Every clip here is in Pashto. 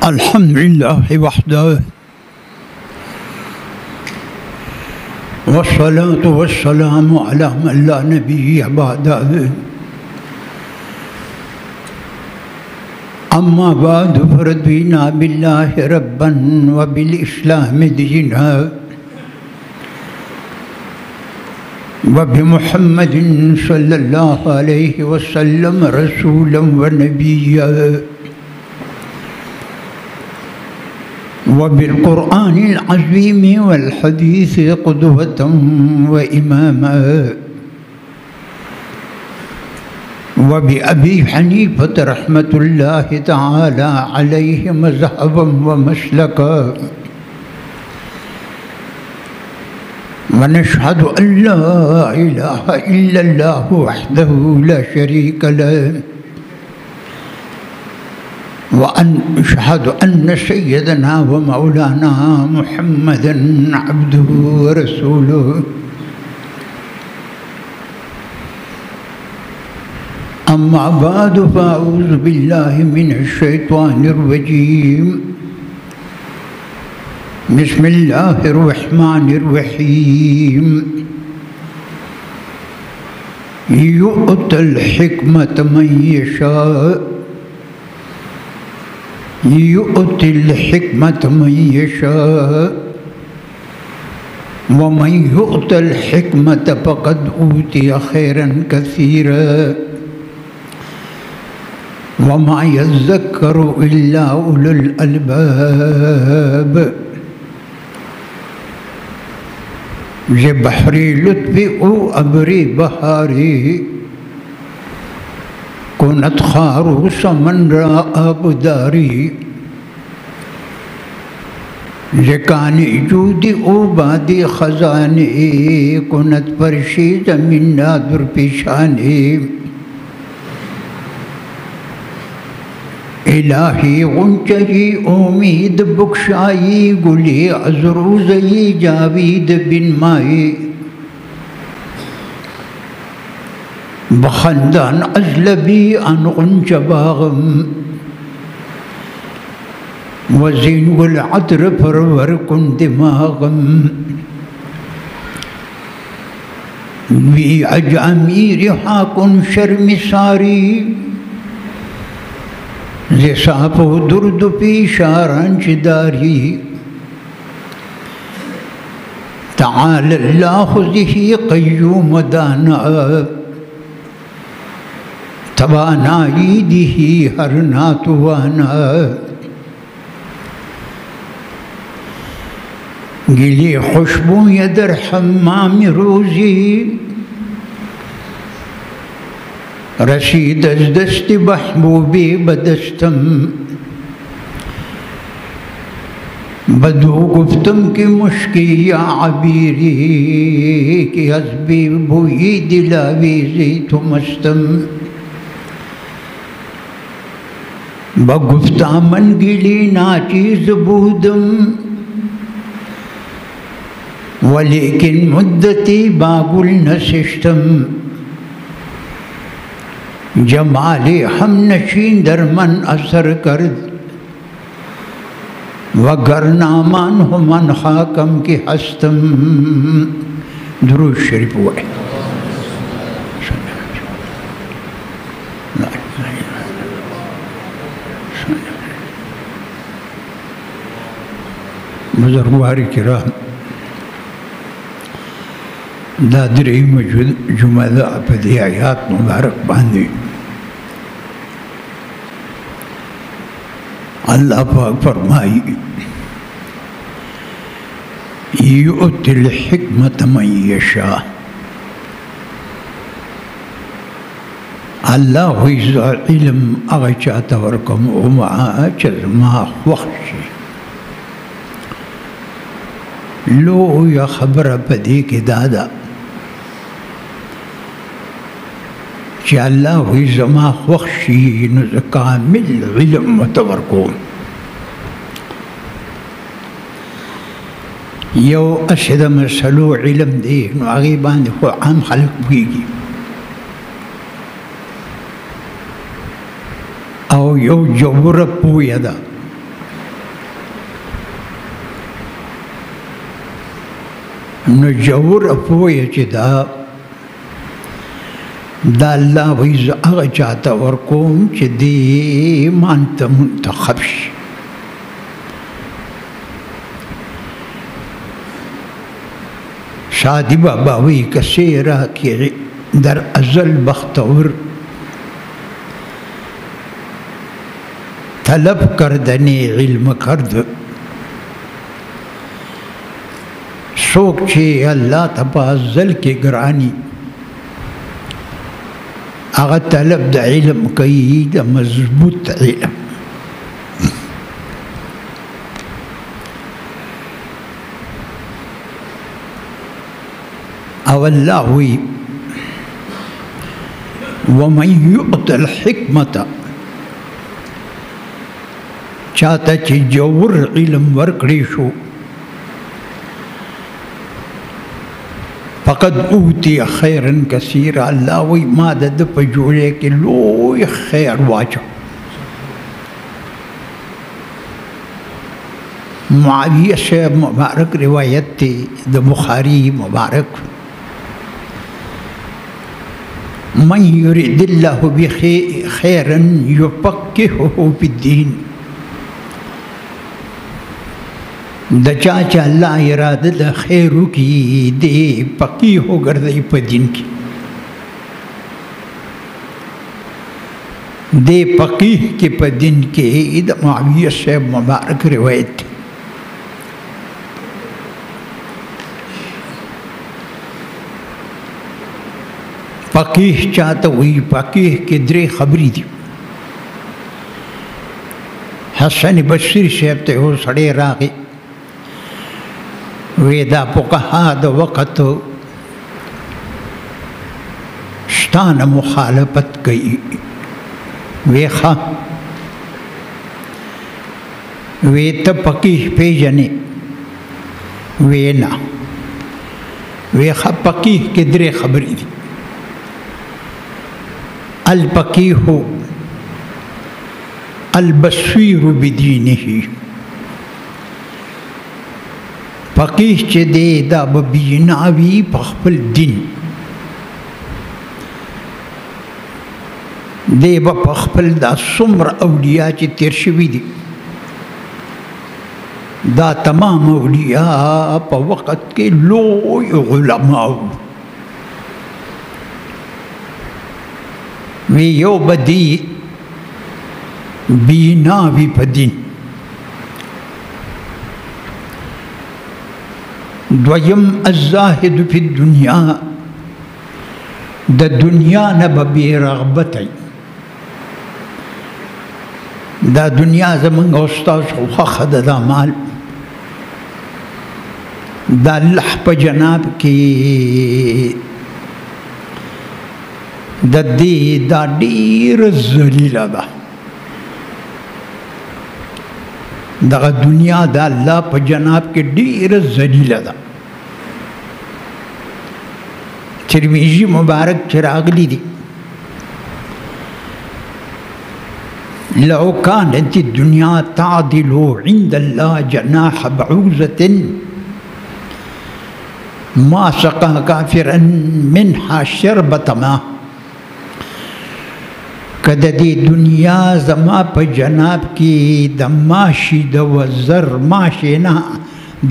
अल्हम्दुलिल्लाह वहदह वस्सलातु वस्सलामु अला मन ला नबिय्य बअदह अम्मा बाद फरदीना बिल्लाहि रब्बन व बिल इस्लामि दीना व बिमुहम्मदिन सल्लल्लाहु अलैहि वसल्लम रसूलन व नबिय्या व बिल कुरआनिल अज़ीम वल हदीस क़ुदवतन व इमामा व बि अबी हनीफत रहमतुल्लाहि तआला अलैहि मज़हबन व मसलका व नशहदु अल्ला इलाहा इल्लल्लाहु वहदहु ला शरीका लहु व अनशहदु अन्न सय्यदना व मौलाना मुहम्मदन अब्दुहु व रसूलुहु अम्मा बाद फ़अऊज़ु बिल्लाहि मिनश शैतानिर रजीम बिस्मिल्लाहिर रहमानिर रहीम युअतिल हिकमत मन यशा युअतिल हिकमत मन यशा व मन युअतिल हिकमत फ़क़द ऊतिय खैरन कसीरा व मा यज़्ज़करु इल्ला उलुल अलबाब। ये बहरी लुत्फ़ी ओ अबरी बहारी कुनत खारू समंद्रा आबदारी ये कानी जूदी ओ बादी खजाने कुनत परशी जमीना दुर्पेशाने इलाही गुंचही उम्मीद बुख्शाई गुली अज़रूज़ई जावीद बिन माई बखंदान अज़लबी अन गुंचबागम वज़ीन गुल अतर परवर कुन दिमागम वी अजामीर हाकुन शर्मिसारी ज़िसापो दुर्द पीशारंचदारी ताअल्लाहु ज़िही क़य्यूम दाना तवानाई दिही हर नातुवाना गिली खुशबू यदर हम्माम रोज़ी रशीद अज दस्त महबूबी बदस्तम बदू गुफ्तम की मुश्की या अबीरी की हस्बी भूई दिलावीज़ी तुमस्तम बगुफ्ता मन गिली नाचीज़ बूदम वलेकिन मुद्दती बागुल नशिष्टम जमाले हम नशीन दरमन असर कर वगरनामान हुमन हाकम के हस्तम। दुरूद शरीफ हुआ है। बुजुर्गवार किराम दादरी मौजूद जुमला पदी आयात मुबारक बांधी अल्लाह पाक फरमाई युअतिल हिकमत मन यशा। अल्लाह इल्म अगर चाहता वरकम चलमा वख्शी लो या खबर पदी के दादा अल्लाह हुई जमा वख्शी न कामिल इल्म मुतवरको यो अशद मसलो इल्म दे आगे बांध को आम खलक भूगी और यो जबर पूयदा نو جوور پوهه چې دا الله وایي زه هغه چاته ورکوم چې دې مان ته منتخب شي. شادی بابا وی کسی را که در ازل بختور طلب کردن علم کرد سوک چه اللہ تپا ازل کے گرانی اغا طلب دا علم کئی دا مضبوط علم. او اللہ ہوئی وَمَنْ يُؤْتَ الْحِكْمَةَ چاہتا چی جور علم ورکڑی شو فقد اوتی خیرن کثیر. اللہ وی ما دا پجولے کے لوی خیر واجو. معاویہ سے مبارک روایت تی دا بخاری مبارک من یرید اللہ بخیرا یفقہہ فی الدین. دا چاچا اللہ ارادہ دا خیرو کی دے فقیہ ہو گردی پا دین کی دے فقیہ کے پا دین کے دا معاویہ صاحب مبارک روایت تھی. فقیہ چاہتا ہوئی فقیہ کے درے خبری دی. حسن بصری صاحب تے ہو سڑے راگے ویدا فقہا دا وقت شتان مخالفت گئی ویخا ویتا فقیہ پیجنے وینا ویخا فقیہ کے درے خبری دی. الفقیہ البصیر بدینہ فقیہ چے دے دا ببیناوی پخپل دین دے با پخپل دا سمر اولیاء چے تیرشوی دی دا تمام اولیاء پا وقت کے لوی علماء وی یو بدی بیناوی پا دین. دویم الزاہد فی الدنیا دا دنیا نبا بی رغبتی دا دنیا زمانگ استاذ خوخد دا مال دا اللہ پا جناب کی دا دی دا دیر ذلیل دا دا دنیا دا اللہ پا جناب کے دیر ذلیل دا. ترمذی مبارک چراغلی دی لو كانت الدنيا تعدل عند الله جناح بعوزة ما سقى كافرا منها شربة ماء. کده دی دنیا زما پا جناب کی دا ماشی دا وزر ماشی نا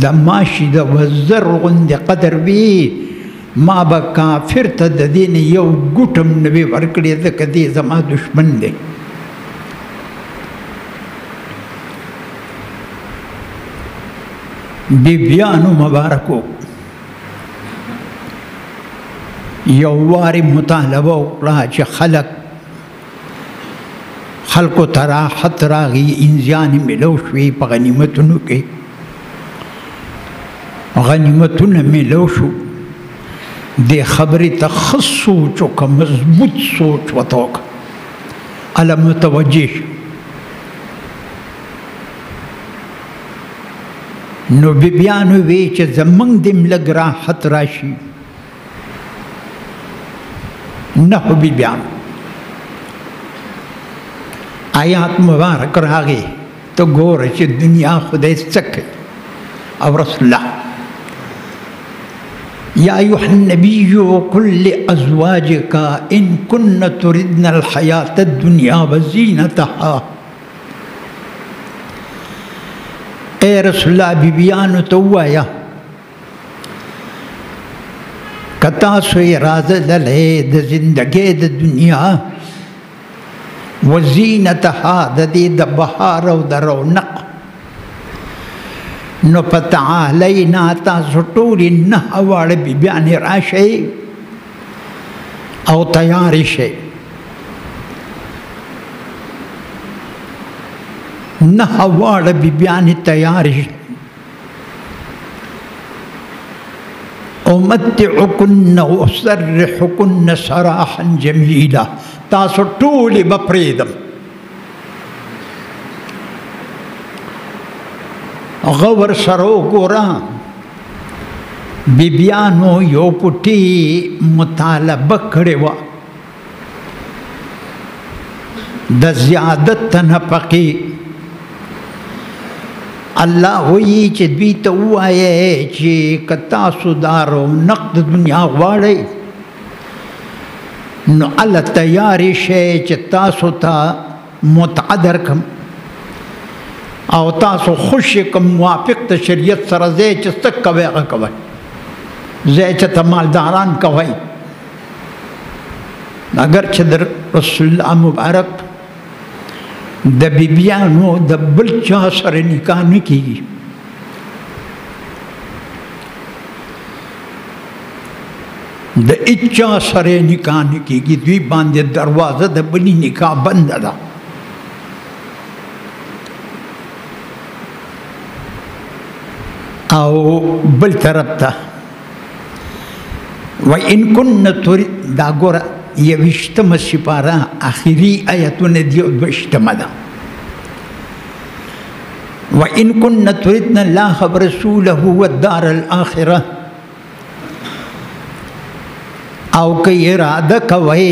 دا ماشی دا وزر غند قدر بی ما با کافر تا دا دین یو گوٹم نبی ورکڑی دا کدی زما دشمن دے. بیبیانو مبارکو یو واری مطالبہ اکڑا چی خلقو تراحت راغی انزیان ملوشوی پا غنیمتونو کے غنیمتون ملوشو دے خبری تا خص سوچو کا مضبوط سوچ وطوکا علا متوجہ نو بیبیانو ویچ زمانگ دم لگ راحت راشی نحو بیبیانو آیات مبارک راگے تو گور چی دنیا خدای سکے او رسول اللہ या अय्युहन्नबी कुल लिअज़वाजिका इन कुन्न तुरिदन अलहयात दुनिया वज़ीनतहा। ए रसूलुल्लाह बीबियान तो आया कता सो इरादा दले द जिंदगी द दुनिया वज़ीनतहा ददी द बहार व द रौनक नो फ़तअलैना तासु टूली नहवाड़ बीबियान राशे औ तैयारी शे नहवाड़ बीबियान तैयारी उमत्तिउकुन्न उसर्रिहुकुन्न सराहन जमीला तासु टूली बप्रेदम गौर सरो गोरा बीबियानो यो पुटी मुतालब करेवा द ज़्यादत नफ़क़ी अल्लाह हुई चे द्वी तो आए चे कता सुदारो नक़द दुनिया वाड़े नो अल तैयारी शे चे तासु था मुतअदर कम और तासो खुश कम मुआफ़िक़ त शरीयत सर ज़े चस्त कवे कवे ज़े चत मालदारान कवे अगर चदर रसूलुल्लाह मुबारक द बीबियानो द बल्चा सर निकाह न की द इच्छा सर निकाह न की द्वी बांधे दरवाज़ा द बनी निकाह बंद था। आओ बल तरफ था व इनकुन्न तुरिद दागोरा ये विश्तम सिपारा आखिरी आयतों ने दियो विश्तम दा व इनकुन्न तुरिदन अल्लाह व रसूलहु व दारल आखिरा आओ के इरादा कवे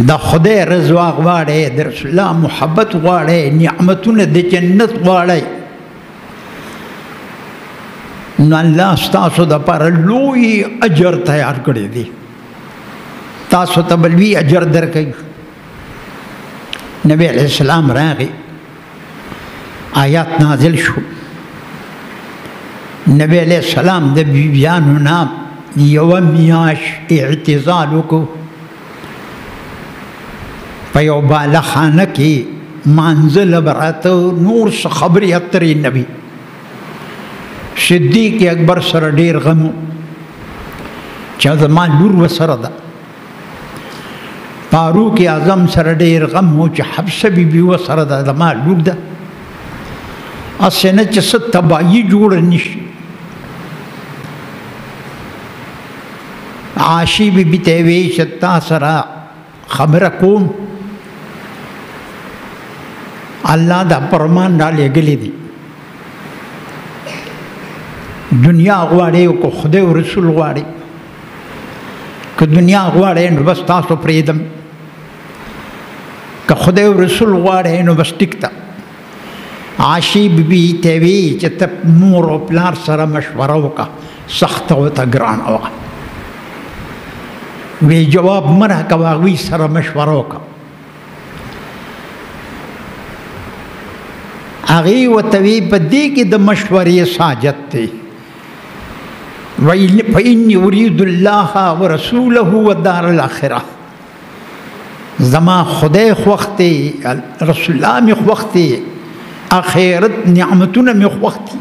द खुदे रज़वा वाड़े द रसूलुल्लाह मोहब्बत वाड़े नियामतों ने द जन्नत वाड़े अल्लाह तासो द पर लोई अजर तैयार करे दी तासो तबलवी अजर दर कई नबी अलैहिस्सलाम रागी आयात नाजिल शु नबी अलैहिस्सलाम द बीबियान नाम यवमियाश इअ्तिज़ाल को पयो बाला खाना की मंजिल बरात नूर से खबरी अतरी नबी सिद्दीक़ अकबर सर डेर गमो चमा लूर व सरदा फारूक आज़म सर डेर गम हो च हफ्सा बीबी व सरदा दमा लूर दा असन च तबाही जोड़ निश आशी बीबी तेवे शता सरा खबर कौन अल्लाह दा परमान डाले गले दी दुनिया गुआड़े को खुदे व रसूल गुआड़े कि दुनिया गुआड़े न बस तासो प्रेदम का खुदे व रसूल गुआड़े न बस टिकता आशी बीबी तेवी चत मोर व प्लार सरा मशवरा का सख्त होता ग्रान होगा वे जवाब मना कवावी सरा मशवरा का आगे व तवी बदी की द मशवरे साजत थे फ़इन्नी उरीदुल्लाह व रसूलहु व दारल आखिरा ज़मा खुदे ख्वख्ते रसूलुल्लाह में ख्वख्ते आखिरत नियामतुन में ख्वख्ती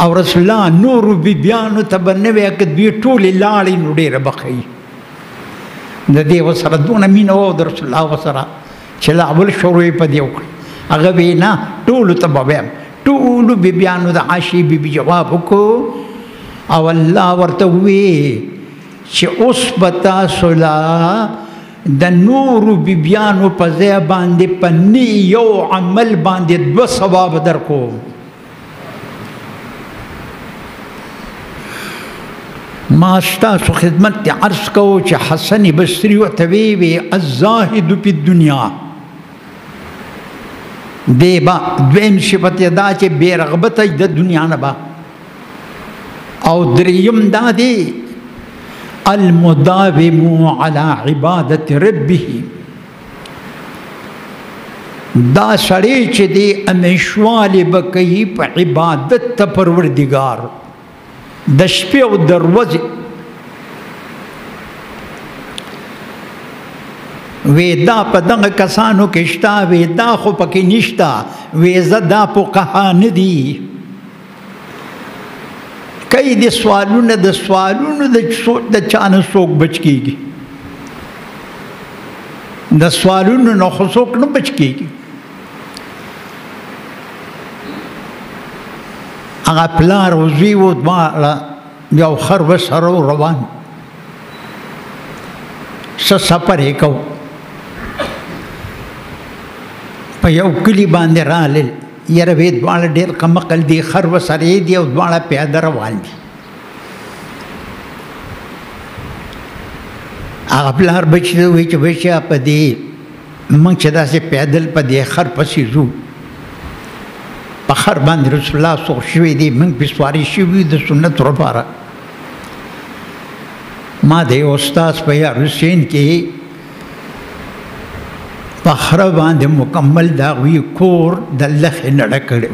और रसूलुल्लाह नूर बीबियान तबन्ने वे के द्वी टोली लाड़ी नुडेर बखई दे व सरदून मीन व रसूलुल्लाह व सरा चला अवल शुरू पदियो अगवे ना टोल तबवेम टूलू बीबियानु द आशी बीबी जवाब को अवल्ला वर्तवे चे उस बता सोला द नूर बीबियानु पज़े बांधे पन्नी यो अमल बांधे दो सवाब दर को मास्ता सु खिदमत अर्ज़ को चे हसन बसरी व तवीवे अज़्ज़ाहिदु फी दुनिया دی با دویم صفت دا چې بے رغبت د دنیا نه با او دریم دا دی المداوم على عبادت ربه دا سړی چې دی امیشوالی بکئی په عبادت ته پروردگار د شپې او د ورځې وی دا په دغه کسانو کې شته وی دا خو پکې نشته وی زه دا فقها نه دي کئی د سوالونه د چا نه څوک بچ کېږي د سوالونو نه خو څوک نه بچ کېږي هغه پلار او زوی و دواړه یو خر ورسره روان څه سفر یې کو په یو کلي باندې رالل یاره وی دواړه ډېر کم عقل دي خر ورسره یې دي او دواړه پیاده روان دي هغه پلار بچي ته وایي چې بچیه په دې موږ چې داسې پیدل په دې خر پسې ځو په خر باندې رسول الله سوق شوي دي موږ پې سواري شوي د سنت لپاره ما د یو استاد په یار حسین کې په خره باندې مکمل د هغوی کور د لخې نه ډک کړی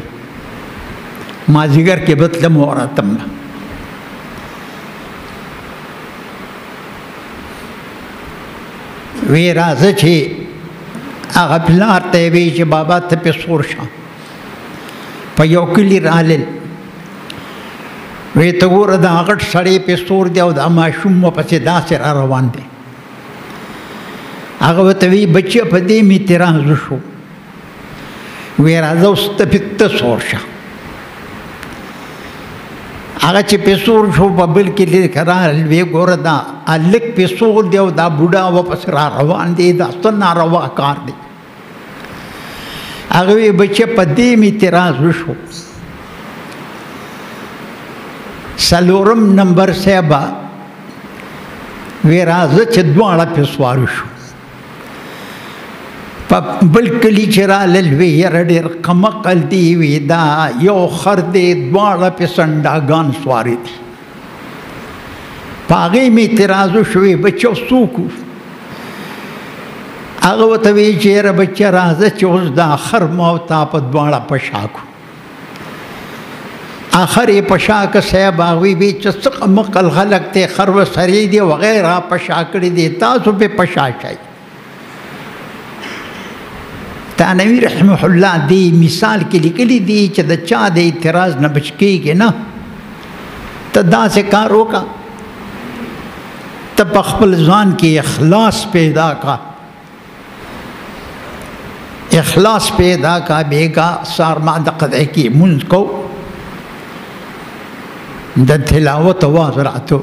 مازدیګر کې به تلم او راتم وی راځه چې هغه پلار ته یې وایي چې بابا ته پې سور شه په یو کلي رالل وی ته ګوره دا غټ سړی پې سور دی او دا ماشوم ورپسې داسې را روان دی هغه ورته وایي بچیه په دې مې اعتراض وشو وی راځه اوس ته پې سور شه هغه چې پیسور شو په بل کې قرار وی ګوره دا الک پیسور دی او دا بوډا واپس را روان دی دا څه ناروا کار دی هغه وی بچه په دې مې اعتراض وشو څلورم نمبر صاحبه وی راځه چې دواړه پې سوار شو په بل کلي چې رالل وی یاره ډېر کم عقل دي وی دا یو خر دی دواړه پې سنډاګان سوارې دي په هغې مې اعتراض وشو وی بچه څوک هغه ورته وی چې یاره بچه راځه چې اوس دا خر ما او تا په دواړه په شا کړو آخر یې په شا که صاحب هغوی وی چې څه کم عقل خلک دی خر ورسرې دي وغیره په شا کړي دي تاسو پې په شا شئ تانوی رحمه الله دی مثال کې لیکلی دی چې د چا د اعتراض نه بچ کېږي نه ته داسې کار وکړه ته په خپل ځان کې اخلاص پیدا کا اخلاص پیدا کا بیگا سار ما د قضا کې منځ کو د تلاوت آواز راتو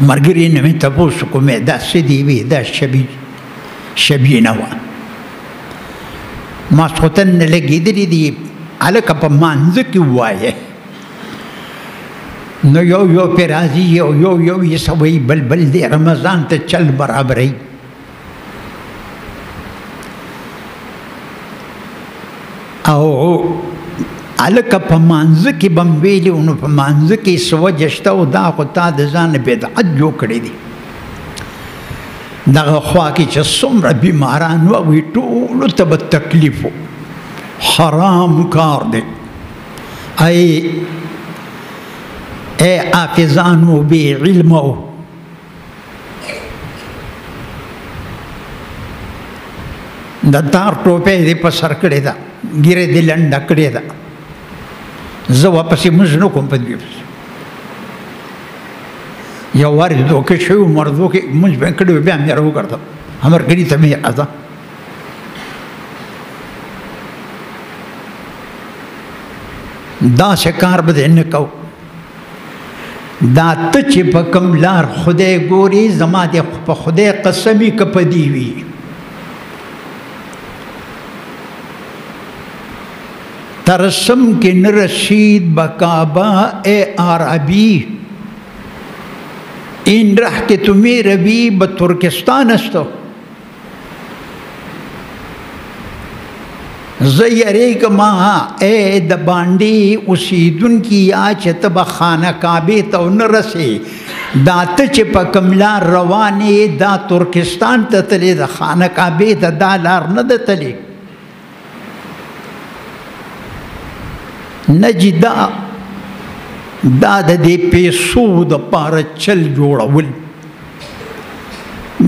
ملګري نه مې تپوس کومې دا څه دي وی دا شبینه وه ماسخوتن نه لګېدلي دي هلکه په مانځه کې ووایه نو یو پې راځي یو یې څه وایي بل دی رمضان ته چل برابروي او هلکه په مانځه کې به م ویلي نو په مانځه کې څه وجه شته او دا خو تا د ځانه بدعت جوړ کړی دی دغه خوا کې چې څومره بیماران وي ټولو ته به تکلیف حرام کار دی ای حافظانو بې علمو د تار ټوپۍ دې په سر کړې ده ګیرې دې لنډه کړې ده زه واپسې مونځ نه کوم په دې یو وار دوکه شوی مردو کې مونځ به کړی بیا مې راوګرځم امرګري ته مې راځه داسې کار به دې نه کو دا ته چې په کوم لار خدای ګوري زما دې په خدای قسمي که په دې وي ترسم کې نه رسید بکعبه اے عربی این رحت تمہیں ربی بترکستان است زیریګما اے د باندې اوسیدونکي یا چې ته به خانه کعبې ته ونه رسې دا ته چې په کوم لار روانې دا ترکستان ته تلې د خانه کعبې ته دا لار نه ده تلې نجي دا د دې پیسو دپاره چل جوړول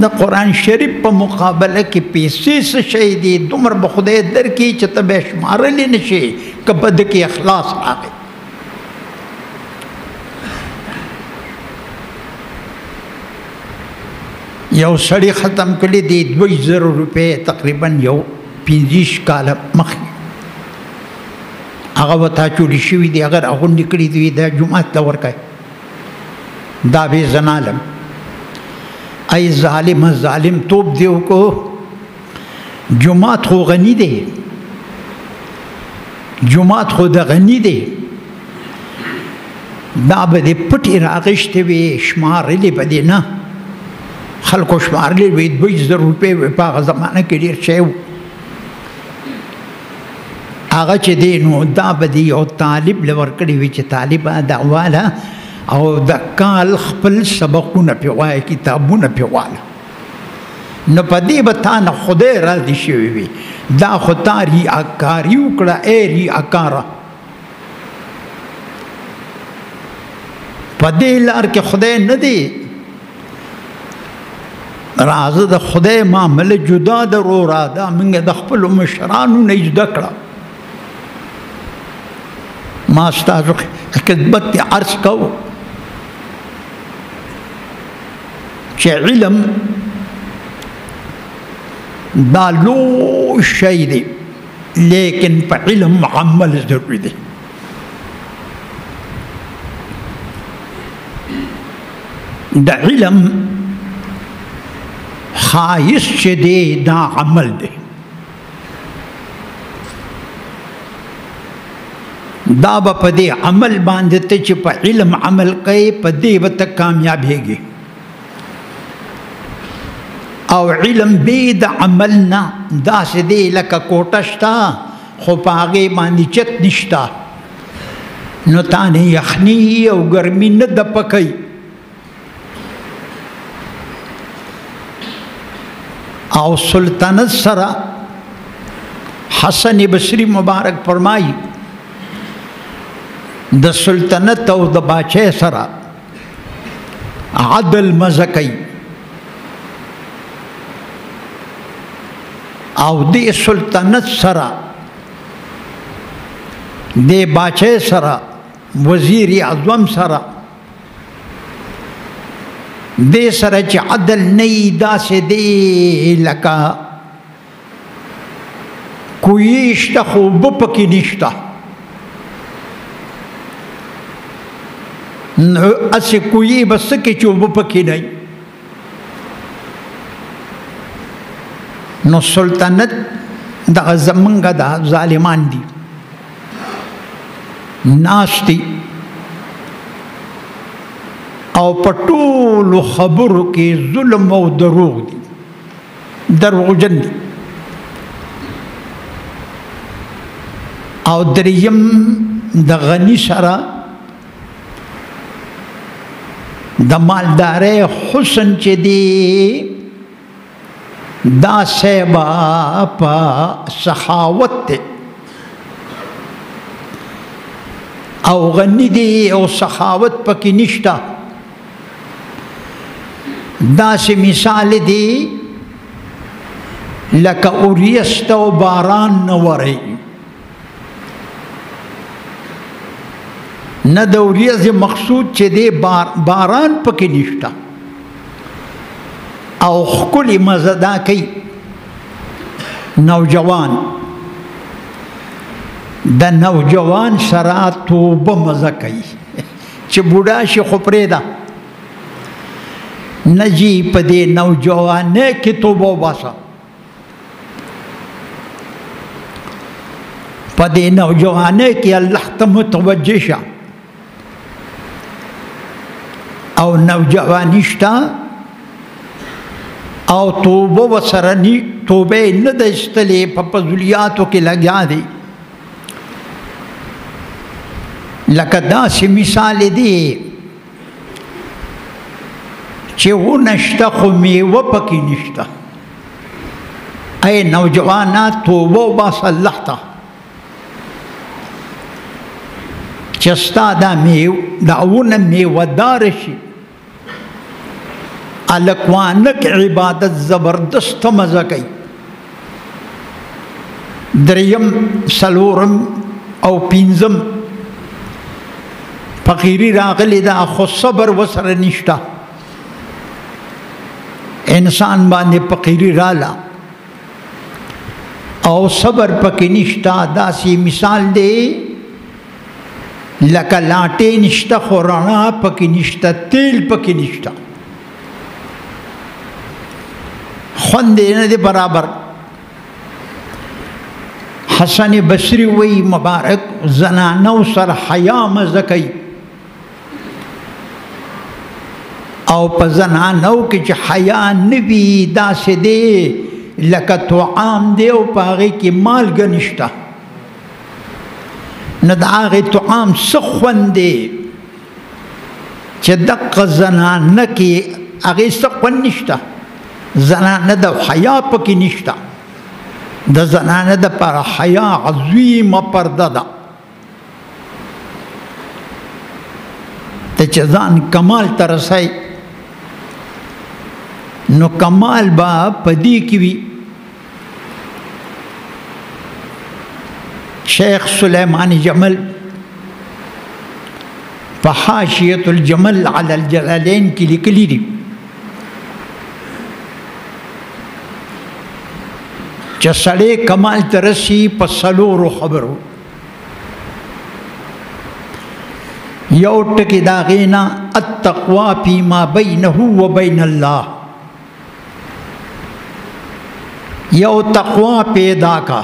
د قرآن شریف په مقابله کې پیسې څه شی دي دومره به خدای درکړي چې ته به یې شمارلی نه شې که په ده کې اخلاص راغی یو سړي ختم کړي دي 2000 روپۍ تقریبا یو 25 کاله مخکې هغه ورته چورې شوي دي هغه راغونډې کړي دي دا جومات ته ورکوي دا بې زنالم ای ظالم ظالم توپ دیو کو جماعت خو غنی دی جماعت خو د غنی دی دا به د پټې راغشتې وي شمارلې به دې نه خلکو شمارلې وي 2000 روپۍ په هغه زمانه کې ډېر شی و هغه چې دی نو دا به د یو طالب له ورکړې وي چې طالبه دا واله او د کال خپل سبقونه پې وایه کتابونه پې واله نو په دې به تا نه خدای راضي شوی وي دا خو تا ریاکاري وکړه ای ریاکاره په دې لار کې خدای نه دی راځه د خدای معامله جدا ده وروره دا موږ د خپلو مشرانو نه زده کړه ما ستاسو خدمت کې عرض کوو چې علم دا لوی شی دی لیکن په علم عمل ضروري دی د علم خایس چې دی دا عمل دی دا به په دې عمل باندې ته چې په علم عمل کوي په دې به ته کامیابېږي او علم بې د عمل نه داسې دی لکه کوټه شته خو په هغې باندې چت نشته نو تا نه یخني او ګرمي نه دپه کوي او سلطنت سره حسن بصری مبارک فرمایي د سلطنت او د باچه سره عدل مزه کوي او د سلطنت سره د باچه سره وزیر اعظم سره د سره چې عدل نه وي داسې دی لکه کویې شته خو اوبه پکې نشته اسې کویې به څه کې چې اوبه پکې نه وي نو سلطنت دغه زمونږ د ظالمان دي ناست دي او په ټولو خبرو کې ظلم او دروغ دي دروغجن دي او دریم د غني سره د مالدارۍ حسن چې دی دا سیبا پا سخاوت تے او غنی دی او سخاوت پا کی نشتا دا سی مثال دی لکا اوریست و باران نوری نه د اوریز مقصود چې دی باران پا کی نشتا او خکلی مزدا کوي نوجوان د نوجوان سره توبه مزه کوي چې بوډا شي خو پرېږده نه جي په دې نوجوانۍ کې توبه وباسه په دې نوجوانۍ کې الله ته متوجه شه او نوجواني شته او توبه وسره توبه نه د استلې په فضولیاتو کې لګیا دی. لکه داسې مثال دی چې ونشته خو میوه پکې نشته. ای نوجوانات توبه وباسه الله ته چې ستا دا ونه میوه داره شي. الکوانک عبادت زبردست مزه کوي. دریم څلورم او پنځم فقیری راغلی دا خو صبر وسره نشته. انسان باندې فقیری راله او صبر پکې نشته. داسې مثال دی لکه لاټې نشته خو رڼا پکې نشته، تیل پکې نشته، خوند یې نه دی برابر. حسن بصری وی مبارک زنانو سره حیا مزه کوي او په زنانو کې چې حیا نه وي داسې دی لکه طعام دی او په هغې کې مالګه نشته. نو د هغې طعام څه خوند دی چې دقه زنانه کې هغې څه خوند نشته. زنانه د حیا پکې نشته. د زنانه دپاره حیا عظیمه پرده ده. ته چې ځان کمال ته رسئ نو کمال به په دې کې وي. شیخ سلیمان جمل په حاشیة الجمل علی الجلالین کې لیکلي دي چې سړی کمال ته رسي په څلورو خبرو. یو ټکی د هغې نه التقوا فیما بینه و بین الله. یو تقوا پیدا کا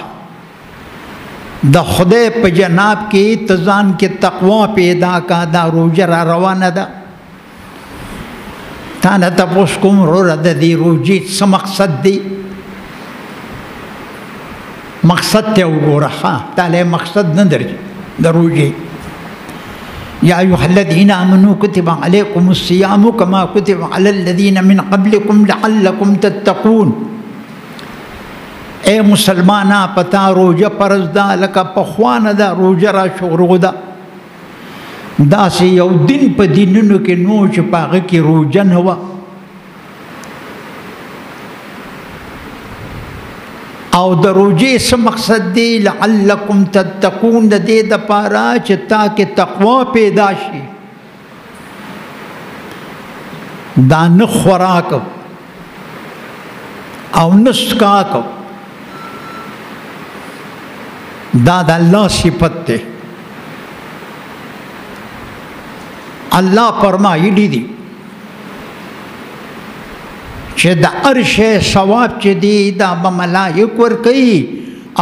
د خدای په جناب کې ته ځان کې تقوا پیدا کا. دا روژه را روانه ده. تا نه تپوس کوم وروره د دې روژې څه مقصد دی؟ مقصد ته وګوره. ښه تاله مقصد نه درځي د روژې. یا ایها الذین آمنوا کتب علیکم الصیام کما کتب علی الذین من قبلکم لعلکم تتقون. اے مسلمانا پتا روجه فرض ده لکه پخوانه ده روجه را شروع ده. داسې یو دین په دینونو کې نو چې په هغه کې روجه نه وه او د روجې څه مقصد دی؟ لعلکم تتقون. د دې دپاره چې تا کې تقوا پیدا شي. دا نه خوراک او نه څښاک دا د الله صفت دی. الله فرمایلی دی چې د هر شی ثواب چې دی دا به ملایک ورکوي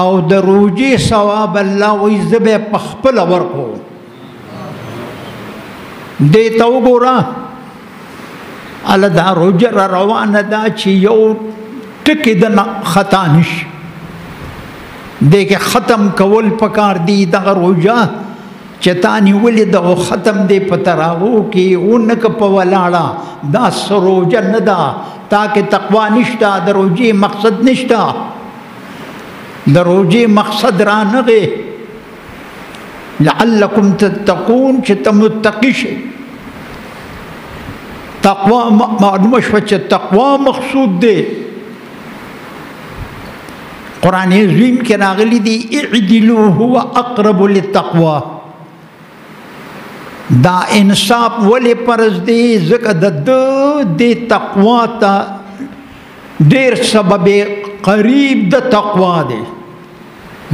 او د روژې ثواب الله وایي زه به یې په خپله ورکوم. دې ته وګوره هله دا روژه را روانه ده چې یو ټکي د خطا نشي. دې کې ختم کول پکار دی. دغه روژه چې تا نیولې ده او ختم دی په تراغو کې اونکه په ولاړه دا څه روژه نه ده. تا کې تقوا نشته. د روژې مقصد نشته. د روژې مقصد رانغې لعلکم تتقون چې ته متقي شئ. تقوا معلومه شوه چې تقوا مقصود دی. قرآن عظیم کې راغلی دی اعدلوا هو اقرب للتقوا. دا انصاف ولې فرض دی؟ ځکه د دې تقوا ته ډېر سبب قریب د تقوا دی.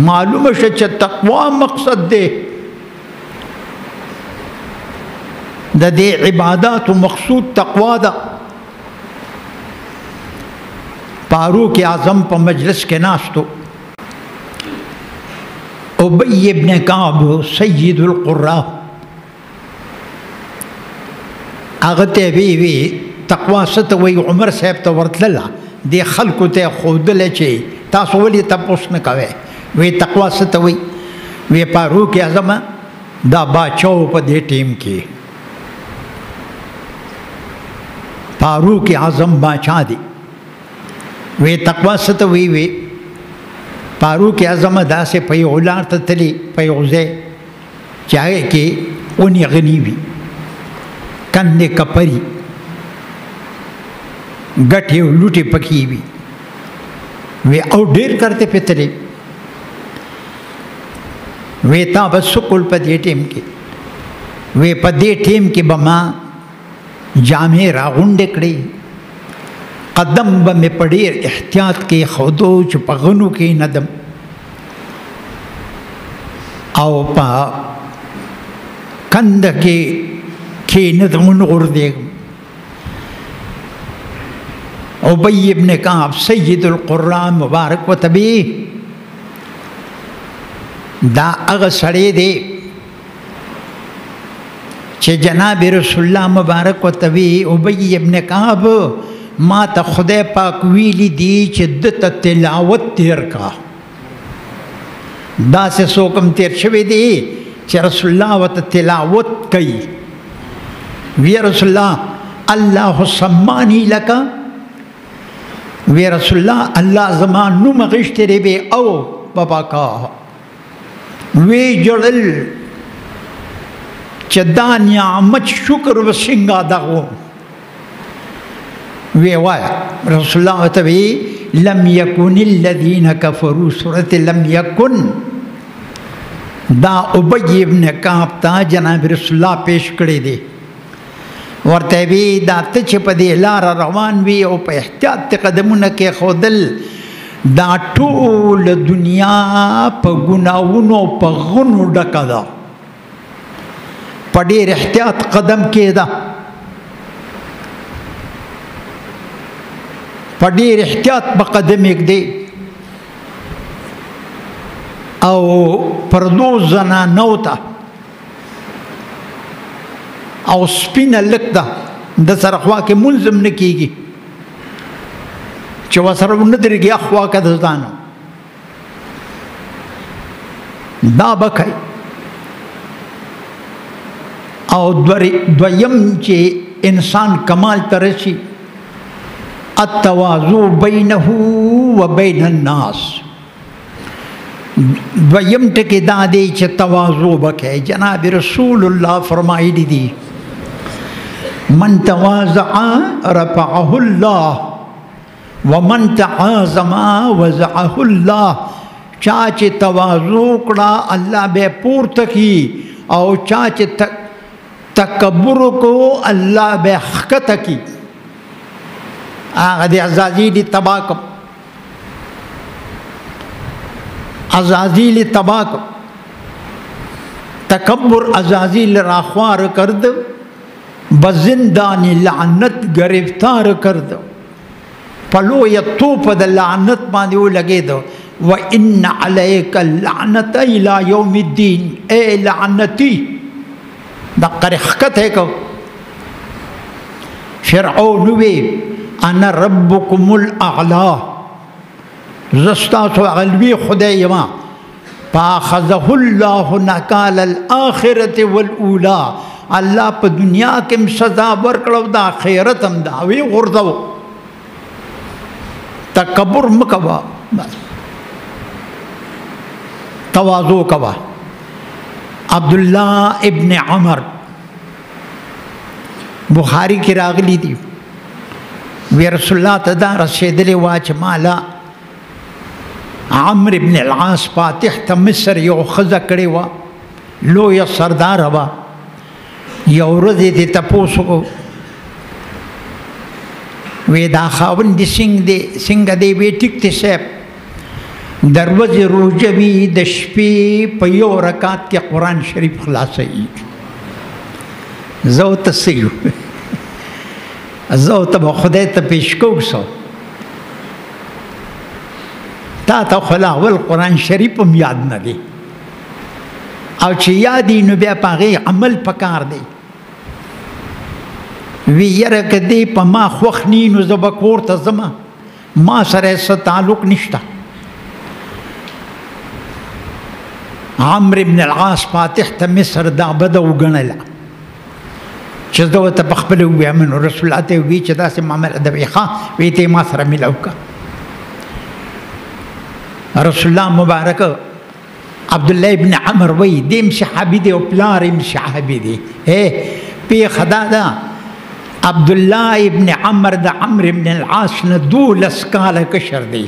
معلومه شوه چې تقوا مقصد دی. د دې عباداتو مقصود تقوا ده. فاروق اعظم په مجلس کې ناستو. ابی ابن کعب سید القراء هغه ته وی تقوا څه ته وایي؟ عمر صاحب ته ورتلله دې خلکو ته ښودله چې تاسو ولې تپوس نه کوئ وی تقوا څه ته وایي وی فاروق اعظم دا باچا و په دې ټیم کې فاروق اعظم باچا دی وی تقوا څه ته وایي وی فاروق اعظم داسې په یو لار ته تلي په یو ځای چې هغې کې اونې غني وي کندې کپري ګټې او لوټې پکې وي وی او ډېر کرتے پې تلي وی تا به څه کول په دې ټیم کې وی په دې ټیم کې به ما جامې راغونډې کړې قدم به مې په ډېر احتیاط کې ښودو چې په غنو کې نه دم او په کنده کې کښېنه ونه غورځېږم ابی ابن کعب سید القراء مبارک و طبی دا هغه سړی دی چې جناب رسول الله مبارک و طبی ابی ابن کعب ما ته خدای پاک ویلی دی چې دته تلاوت تیر کا داسې څوک هم تیر شوی دی چې رسول الله ورته تلاوت کوي وی رسول الله الله سمانی لکه وی رسول الله الله زما نوم غشتری بی او بابا کا وی جړل چې دا نعمت شکر و څنګه دغو وی وای رسول الله ته لم يكن الذين كفروا سورة لم يكن دا ابی ابن کعب ته جناب رسول الله پیش کړی دی ورته وی دا ته چې په دې لاره روان وي او په احتیاط ته قدمونه کېښودل دا ټول دنیا په ګناهونو په غنو ډکه ده په ډېر احتیاط قدم کېده په ډېر احتیاط په قدم ایږدي او پردو زنانو ته او سپینه لک ده د سره خوا کې منظم نه کېږي چې ورسره ونه درېږي اخوا که د ځانه دا به کوي او دویم چې انسان کمال ته رسي التواضع بینه و بین الناس دویم ټکی دا دی چې تواضع وکړي جناب رسول الله فرمایلی دي من تواضع رفعه الله ومن تعاظم وضعه الله چا چې تواضع کړه الله به پورته کړي او چا چې تکبر کو الله به ښکته کړي هغه د عزازیل تباه کړ عزازیل تباه کړ تکبر عزازیل راخوار کرد بزندان لعنت گرفتار کرد پلوی توپ د لعنت باندې ولګېدو وان علیک اللعنت الى یوم الدین اے لعنتی دقه ښکته کو فرعون وی انا ربکم الاعلی زستاسو علوی خدای یما فاخذه الله نکال الاخرة والاولی الله په دنیا کې سزا ورکړو د آخرت هم دا وی غردو تکبر مکوا بس تواضع کوا عبداللہ ابن عمر بخاری کی راغلی دی وی رسول اللہ تدا رسیدلی واچ مالا عمر ابن العاص فاتح تا مصر یو خزا کڑی وا لو یا سردار وا یو رضی دی تپوسو کو وی دا خاون دی سنگ دی وی ٹک تی سیب دروز روجوی د شپې په یو رکعت کې قرآن شریف خلاصوي زه ورته څه یو زه ورته به خدای ته پیش کوم څه تا ته خو لا اول قرآن شریف هم یاد نه دی او چې یاد وي نو بیا په هغې عمل پکار دی وی یاره که دی په ما خوښ نی نو زه به کور ته ځمه ما سره څه تعلق نشته. عمرو ابن العاص فاتح ته مصر دا بده وګڼله چې زه ورته په خپله ووایم نو رسول الله ته ووایي چې داسې معامله ده وایي ښه وایي ته یې ما سره میلاو کړه. رسول الله مبارک عبدالله ابن عمر وایي دیم صحابي دی او پلار یې صحابي دی. پیښه دا ده عبدالله ابن عمر د عمرو ابن العاص نه 12 کاله کشر دی.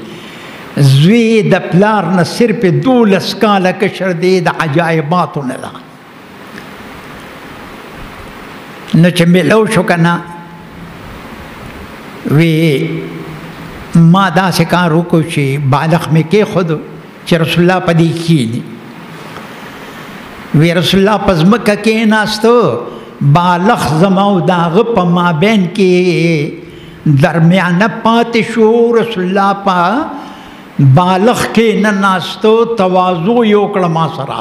زوی د پلار نه صرف 12 کاله کشر دی. د عجایباتو نه ده. نو چې میلاو شو که نه وی ما داسې کار وکړو چې بالغ مې کېښودو چې رسول الله په دې کښېني. وی رسول الله په ځمکه کېناستو بالغ زما او د هغه په مابین کې درمیانه پاتې شو. رسول الله په بالغ کې نه ناستو تواضع یې وکړه ما سره.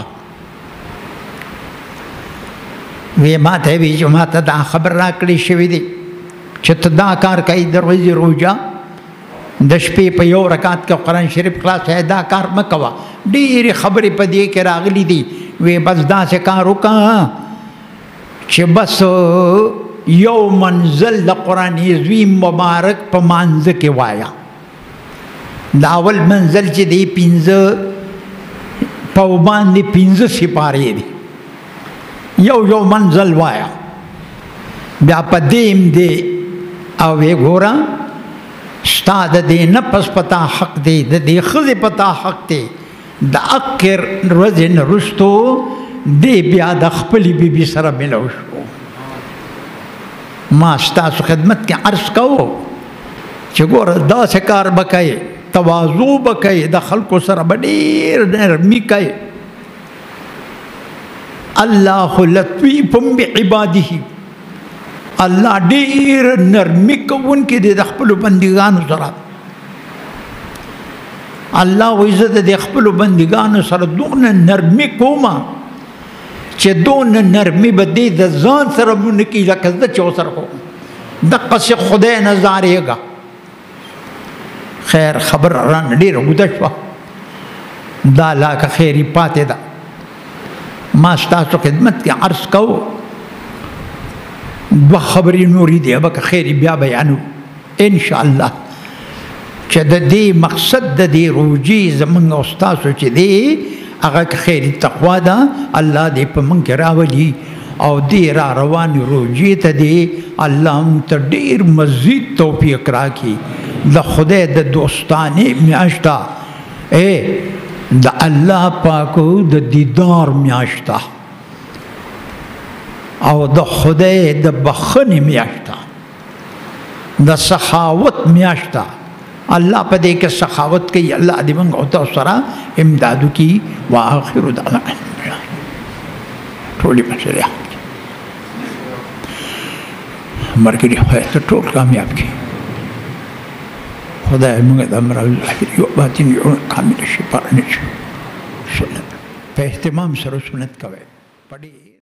وی ما ته وی چې ما ته دا خبر راکړی شوی دی چې ته دا کار کوي د ورځې روژه د شپې په یو رکعت کې قرآن شریف خلاص دا کار مه کوه. ډېرې خبرې په دې کې راغلي دي. وی بس داسې کار وکړه چې بس یو منزل د قرآن عظیم مبارک په مانځه کې وایه. د اول منزل چې دی 15 په باندې 15 سپارې دي. یو منزل وایا بیا په دیم دی او وی ګوره ستا د دې نفس پتا حق دی د دې ښځې پتا حق دی. د اخر ورځې نه وروستو دی بیا د خپلې بیبي سره ملو شو. ما ستاسو خدمت کې عرض کوو چې ګوره داسې کار به کوې تواضع به کوې د خلکو سره به ډېر نرمي کوې. الله لطیف بعباده الله ډېر نرمي کوونکی دی د خپلو بندګانو سره. الله وایي زه د خپلو بندګانو سره دومره نرمي کوم چې دونه نرمي به دې د ځان سره ونه کړي لکه زه چې ورسره کوم. دقسې خدای نه ځارېږه. خیر خبره رانه ډېره اوږده شوه دا لا که خیري پاتې ده. ما ستاسو خدمت کې عرض کوو 2 خبرې نورې دي به که خیري بیا بیانو انشاءالله چې د دې مقصد د دې روجې زموږ او ستاسو چې دی هغه که خیري تقوا ده. الله دې په موږ کې راولي او دې را روانې روجې ته دی الله موږ ته ډېر مزید توفیق راکړي. د خدای د دوستانې میاشته د الله پاکو د دیدار میاشته او د خدای د بخښنې میاشته د سخاوت میاشته. الله په دې کې سخاوت کوي. الله دې موږ او تاسو سره امداد وکړي. واخر دعوانا ټولې مسلې مرګري خدای ته ټول کامیاب کړي. خدای موږ د امر ظاهري او باطني کامل شفا نشي. په اهتمام سره سنت کوي.